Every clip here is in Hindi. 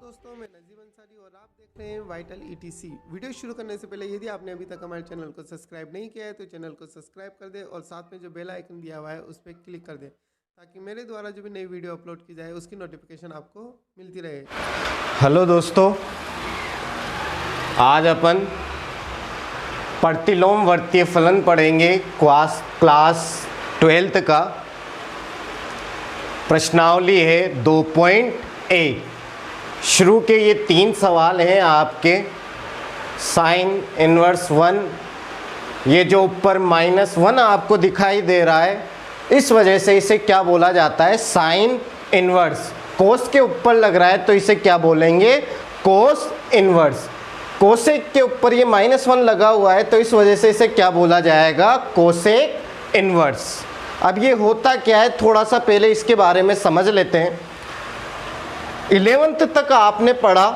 दोस्तों, मैं नजीब अंसारी और आप देख रहे हैं वाइटल ETC। वीडियो शुरू करने से पहले यदि आपने अभी तक हमारे चैनल को सब्सक्राइब नहीं किया है तो चैनल को सब्सक्राइब कर दें और साथ में जो बेल आइकन दिया हुआ है उस पर क्लिक कर दें ताकि मेरे द्वारा जो भी नई वीडियो अपलोड की जाए उसकी नोटिफिकेशन आपको मिलती रहे। हेलो दोस्तों, आज अपन प्रतिलोम वर्तीय फलन पढ़ेंगे क्लास 12th का। प्रश्नावली है 2.A। शुरू के ये 3 सवाल हैं आपके। साइन इनवर्स 1, ये जो ऊपर -1 आपको दिखाई दे रहा है, इस वजह से इसे क्या बोला जाता है? Sine inverse. कोस के ऊपर लग रहा है तो इसे क्या बोलेंगे? Cos inverse. कोसेक के ऊपर ये -1 लगा हुआ है तो इस वजह से इसे क्या बोला जाएगा? Cosec inverse. अब ये होता क्या है, थोड़ा सा पहले इसके बारे में समझ लेते हैं। 11th तक आपने पढ़ा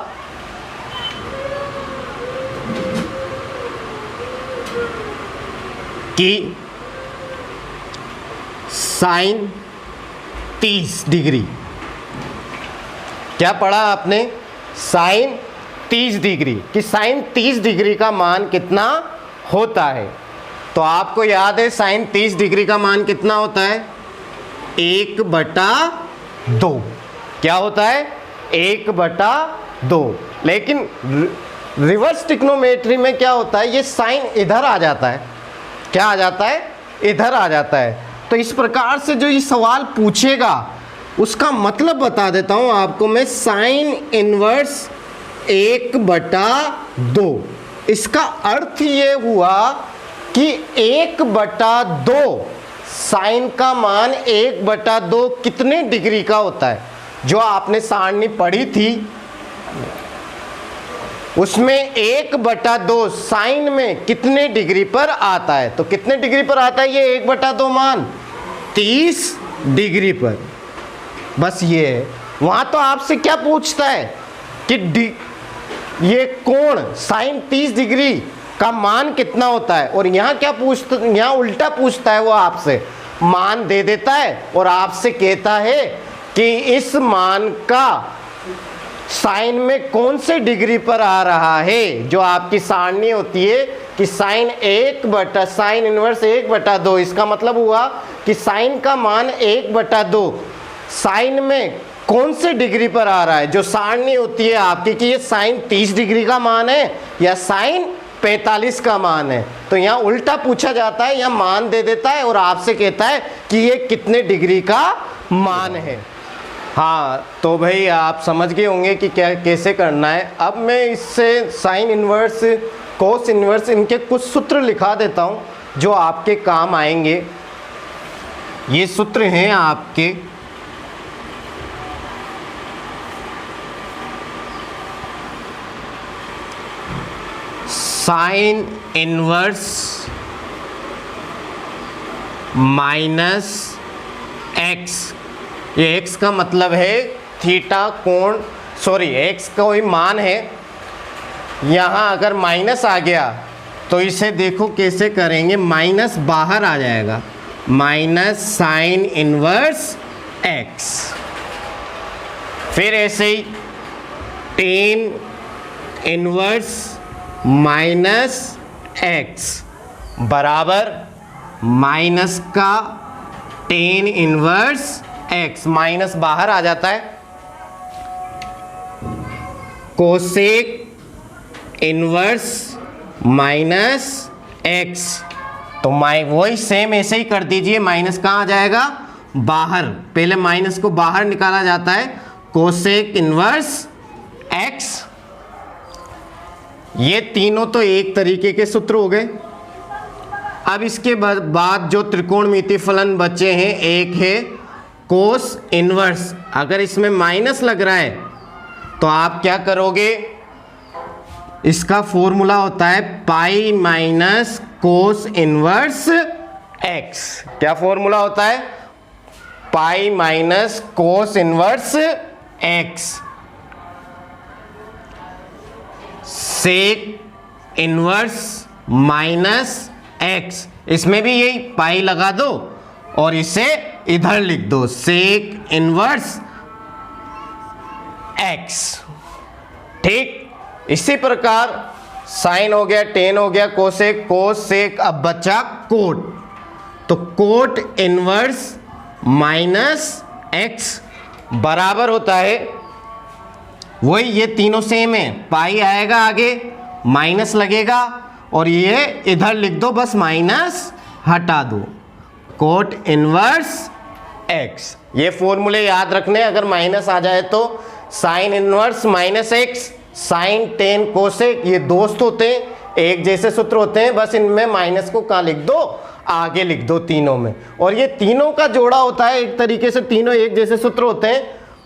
कि साइन 30 डिग्री, क्या पढ़ा आपने? साइन 30 डिग्री कि साइन 30 डिग्री का मान कितना होता है। तो आपको याद है साइन 30 डिग्री का मान कितना होता है? 1/2। क्या होता है? 1/2। लेकिन रिवर्स ट्रिग्नोमेट्री में क्या होता है? ये साइन इधर आ जाता है। क्या आ जाता है? इधर आ जाता है। तो इस प्रकार से जो ये सवाल पूछेगा उसका मतलब बता देता हूं आपको मैं। Sine inverse 1/2। इसका अर्थ ये हुआ कि 1/2 साइन का मान 1/2 कितने डिग्री का होता है? जो आपने सारणी पढ़ी थी उसमें 1/2 साइन में कितने डिग्री पर आता है? तो कितने डिग्री पर आता है ये 1/2 मान? 30 डिग्री पर। बस ये है। वहां तो आपसे क्या पूछता है कि ये कोण साइन 30 डिग्री का मान कितना होता है, और यहाँ क्या पूछता, यहाँ उल्टा पूछता है। वो आपसे मान दे देता है और आपसे कहता है कि इस मान का साइन में कौन से डिग्री पर आ रहा है। जो आपकी सारणी होती है कि साइन इनवर्स 1/2, इसका मतलब हुआ कि साइन का मान 1/2 साइन में कौन से डिग्री पर आ रहा है। जो सारणी होती है आपकी कि ये साइन 30 डिग्री का मान है या साइन 45 का मान है। तो यहाँ उल्टा पूछा जाता है, यहाँ मान दे देता है और आपसे कहता है कि ये कितने डिग्री का मान है। हाँ, तो भाई आप समझ गए होंगे कि क्या कैसे करना है। अब मैं इससे साइन इनवर्स, कोस इनवर्स, इनके कुछ सूत्र लिखा देता हूँ जो आपके काम आएंगे। ये सूत्र हैं आपके साइन इनवर्स -x। ये x का मतलब है थीटा कोण, सॉरी x का कोई मान है। यहाँ अगर माइनस आ गया तो इसे देखो कैसे करेंगे, माइनस बाहर आ जाएगा, माइनस साइन इनवर्स x। फिर ऐसे ही टेन इनवर्स -x बराबर माइनस का टेन इनवर्स x, माइनस बाहर आ जाता है। कोसेक इनवर्स -x, तो वही सेम ऐसे ही कर दीजिए। माइनस कहाँ आ जाएगा? बाहर। पहले माइनस को बाहर निकाला जाता है। Cosec inverse x। ये तीनों तो एक तरीके के सूत्र हो गए। अब इसके बाद जो त्रिकोणमितीय फलन बचे हैं, एक है कोस इनवर्स। अगर इसमें माइनस लग रहा है तो आप क्या करोगे? इसका फॉर्मूला होता है pi minus cos inverse x। क्या फॉर्मूला होता है? Pi minus cos inverse x। Sec inverse -x, इसमें भी यही पाई लगा दो और इसे इधर लिख दो, सेक इनवर्स x। ठीक इसी प्रकार साइन हो गया, टेन हो गया, कोसेक, कोसेक, अब बचा कोट। तो कोट इनवर्स माइनस एक्स बराबर होता है वही, ये तीनों सेम है, पाई आएगा आगे, माइनस लगेगा और ये इधर लिख दो, बस माइनस हटा दो, कोट इनवर्स एक्स। ये फॉर्मूले याद रखने, अगर माइनस आ जाए तो sine inverse minus x, sine tan cosec, ये दोस्त होते हैं, एक जैसे सूत्र होते हैं, बस इनमें माइनस को कहाँ लिख दो, आगे लिख दो तीनों में। और ये तीनों का जोड़ा होता है, एक तरीके से तीनों एक जैसे सूत्र होते हैं,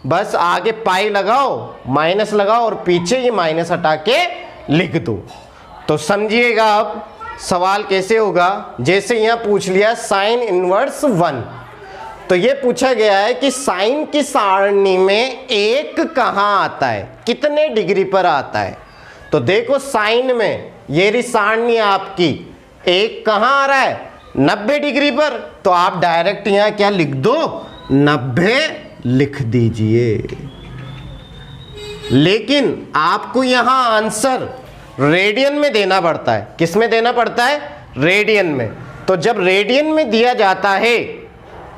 बस आगे पाई लगाओ, माइनस लगाओ और पीछे ये माइनस हटा के लिख दो। तो समझिएगा अब सवाल कैसे होगा। जैसे यहां पूछ लिया साइन इनवर्स 1, तो ये पूछा गया है कि साइन की सारणी में एक कहां आता है, कितने डिग्री पर आता है। तो देखो साइन में ये रही सारणी आपकी, एक कहां आ रहा है, 90 डिग्री पर। तो आप डायरेक्ट यहां क्या लिख दो, 90 लिख दीजिए। लेकिन आपको यहां आंसर रेडियन में देना पड़ता है। किस में देना पड़ता है, रेडियन में। तो जब रेडियन में दिया जाता है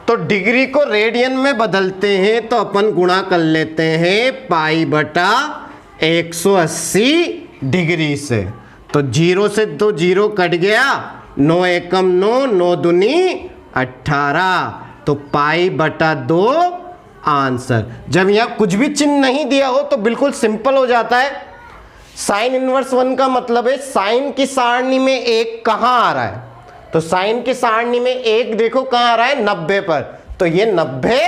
तो डिग्री को रेडियन में बदलते हैं, तो अपन गुणा कर लेते हैं पाई बटा 180 डिग्री से। तो 0 से तो 0 कट गया, 9 एकम 9, 9 दूनी 18, तो पाई बटा 2 आंसर। जब यहां कुछ भी चिन्ह नहीं दिया हो तो बिल्कुल सिंपल हो जाता है। साइन इनवर्स 1 का मतलब है साइन की सारणी में एक कहां आ रहा है, तो साइन की सारणी में एक देखो कहां आ रहा है, 90 पर, तो ये 90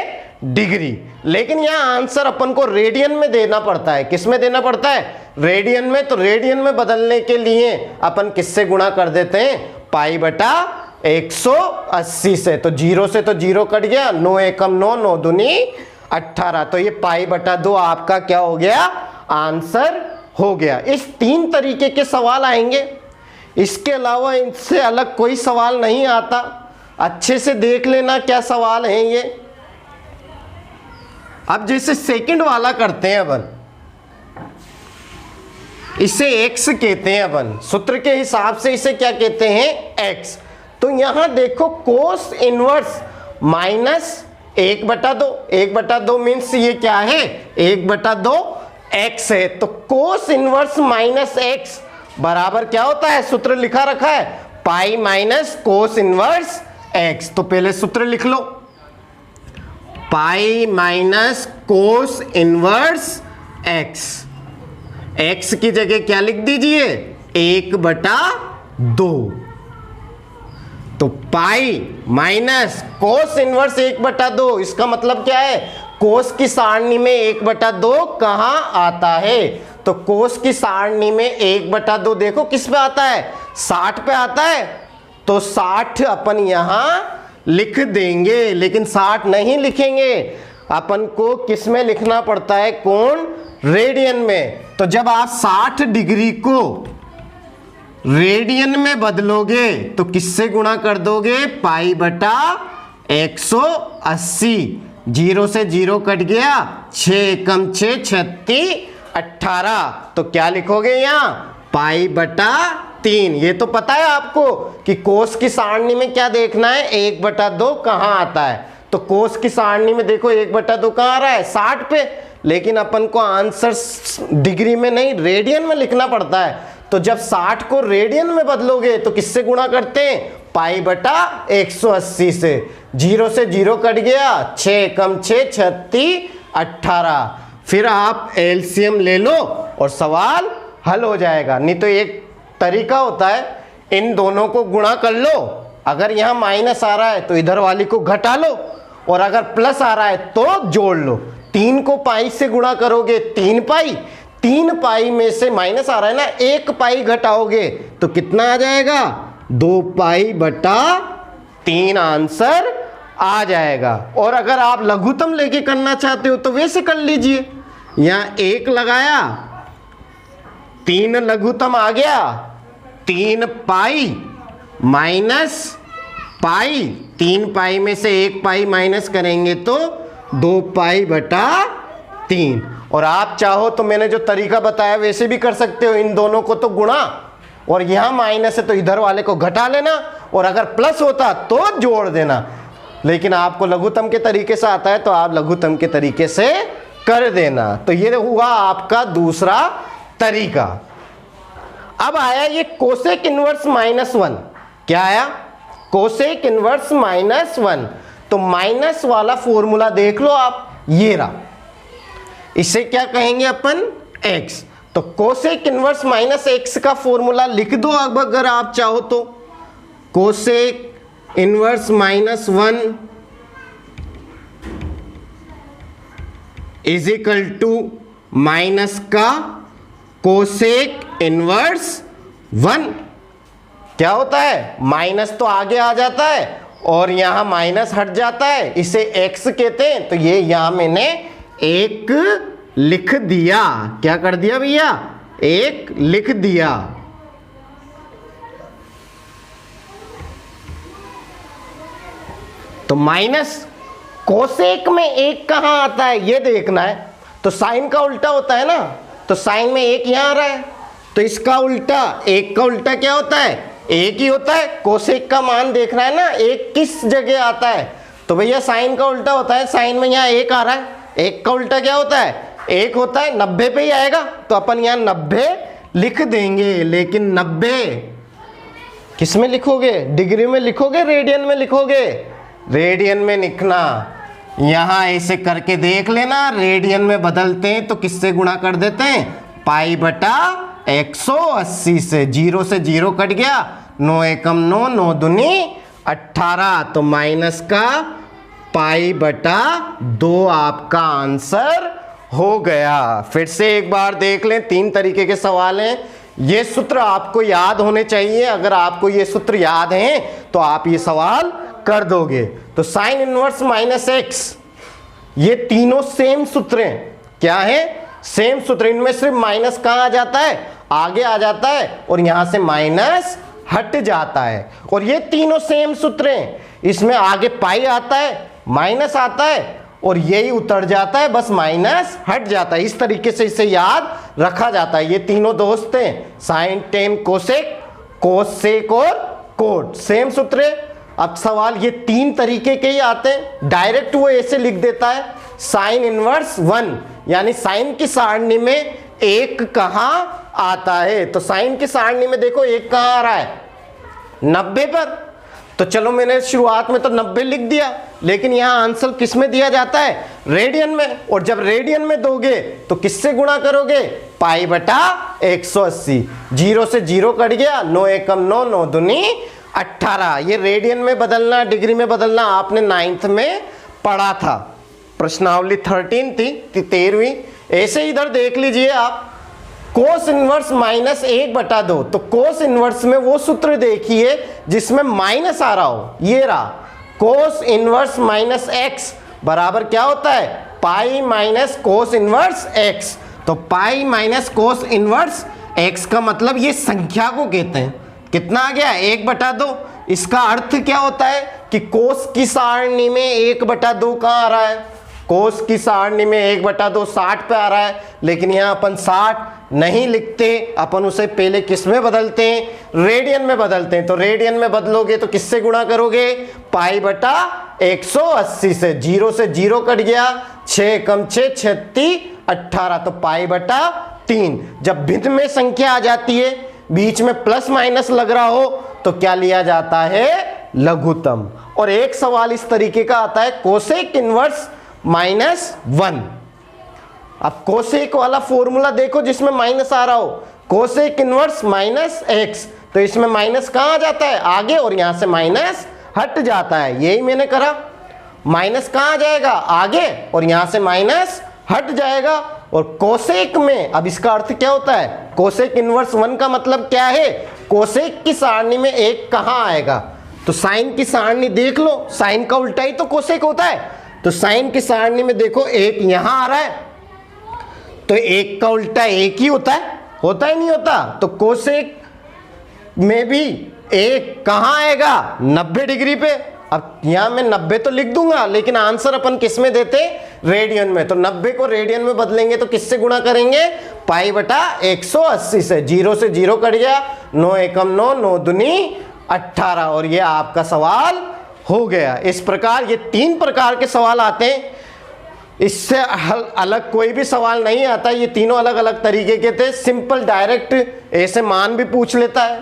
डिग्री। लेकिन यहां आंसर अपन को रेडियन में देना पड़ता है। किस में देना पड़ता है, रेडियन में। तो रेडियन में बदलने के लिए अपन किससे गुणा कर देते हैं, पाई बटा 180 से। तो 0 से तो 0 कट गया, 9 एकम 9, 9 दूनी 18, तो ये पाई बटा 2 आपका क्या हो गया, आंसर हो गया। इस 3 तरीके के सवाल आएंगे, इसके अलावा इनसे अलग कोई सवाल नहीं आता। अच्छे से देख लेना क्या सवाल हैं ये। अब जैसे सेकंड वाला करते हैं अपन, इसे x कहते हैं अपन, सूत्र के हिसाब से इसे क्या कहते हैं, x। तो यहां देखो कोस इनवर्स माइनस 1/2, 1/2 मीन्स ये क्या है, 1/2 x है। तो कोस इनवर्स माइनस x बराबर क्या होता है, सूत्र लिखा रखा है, pi minus cos inverse x। तो पहले सूत्र लिख लो, pi minus cos inverse x। x की जगह क्या लिख दीजिए, 1/2। तो पाई माइनस कोस इनवर्स 1/2, इसका मतलब क्या है, कोस की सारणी में 1/2 कहां आता है। तो कोस की सारणी में 1/2 देखो किस पे आता है, 60 पे आता है। तो 60 अपन यहां लिख देंगे, लेकिन 60 नहीं लिखेंगे, अपन को किस में लिखना पड़ता है, कोण रेडियन में। तो जब आप 60 डिग्री को रेडियन में बदलोगे तो किससे गुणा कर दोगे, पाई बटा 180, 0 से 0 कट गया, 6 एकम 6, 36, 18, तो क्या लिखोगे यहां, पाई बटा 3। ये तो पता है आपको कि कोस की सारणी में क्या देखना है, 1/2 कहां आता है। तो कोस की सारणी में देखो 1/2 कहां आ रहा है, 60 पे, लेकिन अपन को आंसर डिग्री में नहीं रेडियन में लिखना पड़ता है। तो जब 60 को रेडियन में बदलोगे तो किससे गुणा करते हैं, पाई बटा 180 से। 0 से 0 कट गया, 6 एकम 6, 36, 18। फिर आप एलसीएम ले लो और सवाल हल हो जाएगा। नहीं तो एक तरीका होता है, इन दोनों को गुणा कर लो, अगर यहां माइनस आ रहा है तो इधर वाली को घटा लो, और अगर प्लस आ रहा है तो जोड़ लो। 3 को पाई से गुणा करोगे 3 पाई, 3 पाई में से माइनस आ रहा है ना, 1 पाई घटाओगे तो कितना आ जाएगा, 2 पाई बटा 3 आंसर आ जाएगा। और अगर आप लघुत्तम लेके करना चाहते हो तो वैसे कर लीजिए, यहां 1 लगाया, 3 लघुत्तम आ गया, 3 पाई माइनस पाई, 3 पाई में से 1 पाई माइनस करेंगे तो 2 पाई बटा 3। और आप चाहो तो मैंने जो तरीका बताया वैसे भी कर सकते हो, इन दोनों को तो गुणा और यहां माइनस है तो इधर वाले को घटा लेना, और अगर प्लस होता तो जोड़ देना। लेकिन आपको लघुत्तम के तरीके से आता है तो आप लघुत्तम के तरीके से कर देना। तो ये हुआ आपका दूसरा तरीका। अब आया ये कोसेक इनवर्स -1। क्या आया? Cosec inverse -1। तो माइनस वाला फॉर्मूला देख लो आप, ये रहा। इसे क्या कहेंगे अपन? x। तो कोसेक इनवर्स -x का फॉर्मूला लिख दो अब अगर आप चाहो तो। Cosec inverse -1 is equal to minus का कोसेक इनवर्स 1। क्या होता है? माइनस तो आगे आ जाता है और यहां माइनस हट जाता है, इसे x कहते हैं। तो ये यहां मैंने 1 लिख दिया। क्या कर दिया भैया? 1 लिख दिया। तो माइनस कोसेक में 1 कहां आता है ये देखना है। तो साइन का उल्टा होता है ना, तो साइन में 1 यहां आ रहा है, तो इसका उल्टा 1 का उल्टा क्या होता है? 1 ही होता है। कोसेक का मान देखना है ना 1 किस जगह आता है, तो भैया साइन का उल्टा होता है। साइन में यहां 1 आ रहा है, 1 का उल्टा क्या होता है? 1 होता है। 90 पे ही आएगा, तो अपन यहां 90 लिख देंगे। लेकिन 90 किस में लिखोगे? डिग्री में लिखोगे, रेडियन में लिखोगे? रेडियन में लिखना। यहां ऐसे करके देख लेना, रेडियन में बदलते हैं तो किससे गुणा कर देते हैं? पाई बटा 180 से। 0 से 0 कट गया, 9 एकम 9, 9 दूनी 18। तो माइनस का पाई बटा 2 आपका आंसर हो गया। फिर से एक बार देख लें, 3 तरीके के सवाल हैं। ये सूत्र आपको याद होने चाहिए। अगर आपको ये सूत्र याद हैं तो आप ये सवाल कर दोगे। तो साइन इनवर्स -x, ये तीनों सेम सूत्र हैं। क्या है? सेम सूत्र। इनमें सिर्फ माइनस कहां आ जाता है? आगे आ जाता है, और यहां से माइनस हट जाता है। और ये तीनों सेम सूत्र हैं। इसमें आगे पाई आता है, माइनस आता है, और यही उतर जाता है, बस माइनस हट जाता है। इस तरीके से इसे याद रखा जाता है। ये तीनों दोस्त हैं, साइन, टेन, कोसेक, कोसेक और कोट, सेम सूत्र है। अब सवाल ये 3 तरीके के ही आते हैं। डायरेक्ट वो ऐसे लिख देता है साइन इनवर्स 1, यानी साइन की सारणी में 1 कहां आता है? तो साइन की सारणी में देखो 1 कहां आ रहा है? 90 पर। तो चलो मैंने शुरुआत में तो 90 लिख दिया, लेकिन यहां आंसर किस में दिया जाता है? रेडियन में। और जब रेडियन में दोगे तो किससे गुणा करोगे? पाई बटा 180। 0 से 0 कट गया, 9 एकम 9, 9 दूनी 18। ये रेडियन में बदलना, डिग्री में बदलना आपने 9th में पढ़ा था। प्रश्नावली 13 थी, 13वीं। ऐसे इधर देख लीजिए आप, कोस इनवर्स -1/2। तो कोस इनवर्स में वो सूत्र देखिए जिसमें माइनस आ रहा हो। ये रहा कोस इनवर्स -x बराबर क्या होता है? Pi minus cos inverse x। तो पाई माइनस कोस इनवर्स x का मतलब ये संख्या को कहते हैं। कितना आ गया? 1/2। इसका अर्थ क्या होता है कि कोस की सारणी में 1/2 कहां आ रहा है? कोस की सारणी में 1/2 60 पे आ रहा है, लेकिन यहां अपन 60 नहीं लिखते, अपन उसे पहले किस में बदलते हैं? रेडियन में बदलते हैं। तो रेडियन में बदलोगे तो किससे गुणा करोगे? पाई बटा 180 से। 0 से 0 कट गया, 6 कम 6, 36, 18। तो पाई बटा 3। जब भिन्न में संख्या आ जाती है, बीच में प्लस माइनस लग रहा हो, तो क्या लिया जाता है? लघुत्तम। और एक सवाल इस तरीके का आता है, कोसेक इनवर्स -1। अब कोसेक वाला फॉर्मूला देखो जिसमें माइनस आ रहा हो, कोसेक इनवर्स -x। तो इसमें माइनस कहां आ जाता है? आगे, और यहां से माइनस हट जाता है। यही मैंने करा। माइनस कहां आ जाएगा? आगे, और यहां से माइनस हट जाएगा। और कोसेक में अब इसका अर्थ क्या होता है? कोसेक इनवर्स 1 का मतलब क्या है? कोसेक की सारणी में 1 कहां आएगा? तो साइन की सारणी देख लो, साइन का उल्टा ही तो कोसेक होता है। तो साइन की सारणी में देखो 1 यहां आ रहा है, तो 1 का उल्टा 1 ही होता है ही नहीं होता? तो कोसेक में भी 1 कहां आएगा? 90 डिग्री पे। अब यहां मैं 90 तो लिख दूंगा, लेकिन आंसर अपन किस में देते? रेडियन में, तो 90 को रेडियन में बदलेंगे तो किससे गुणा करेंगे? पाई बटा 180 से। 0 से 0 कट गया, 9 एकम 9, 9 दूनी 18, और ये आपका सवाल हो गया। इस प्रकार ये 3 प्रकार के सवाल आते हैं, इससे अलग कोई भी सवाल नहीं आता। ये तीनों अलग अलग तरीके के थे। सिंपल डायरेक्ट ऐसे मान भी पूछ लेता है,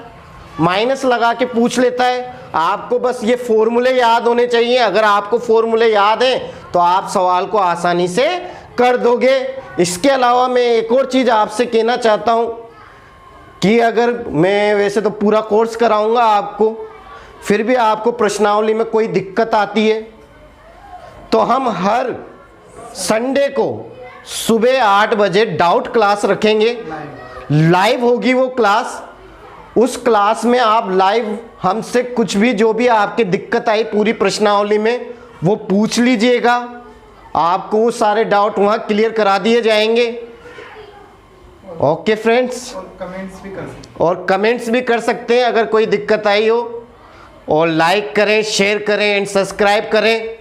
माइनस लगा के पूछ लेता है। आपको बस ये फॉर्मूले याद होने चाहिए। अगर आपको फॉर्मूले याद हैं तो आप सवाल को आसानी से कर दोगे। इसके अलावा मैं एक और चीज़ आपसे कहना चाहता हूँ कि अगर मैं वैसे तो पूरा कोर्स कराऊंगा आपको, फिर भी आपको प्रश्नावली में कोई दिक्कत आती है तो हम हर संडे को सुबह 8 बजे डाउट क्लास रखेंगे। लाइव होगी वो क्लास। उस क्लास में आप लाइव हमसे कुछ भी, जो भी आपकी दिक्कत आई पूरी प्रश्नावली में, वो पूछ लीजिएगा। आपको वो सारे डाउट वहां क्लियर करा दिए जाएंगे। ओके फ्रेंड्स, और कमेंट्स भी कर सकते हैं अगर कोई दिक्कत आई हो। और लाइक करें, शेयर करें एंड सब्सक्राइब करें।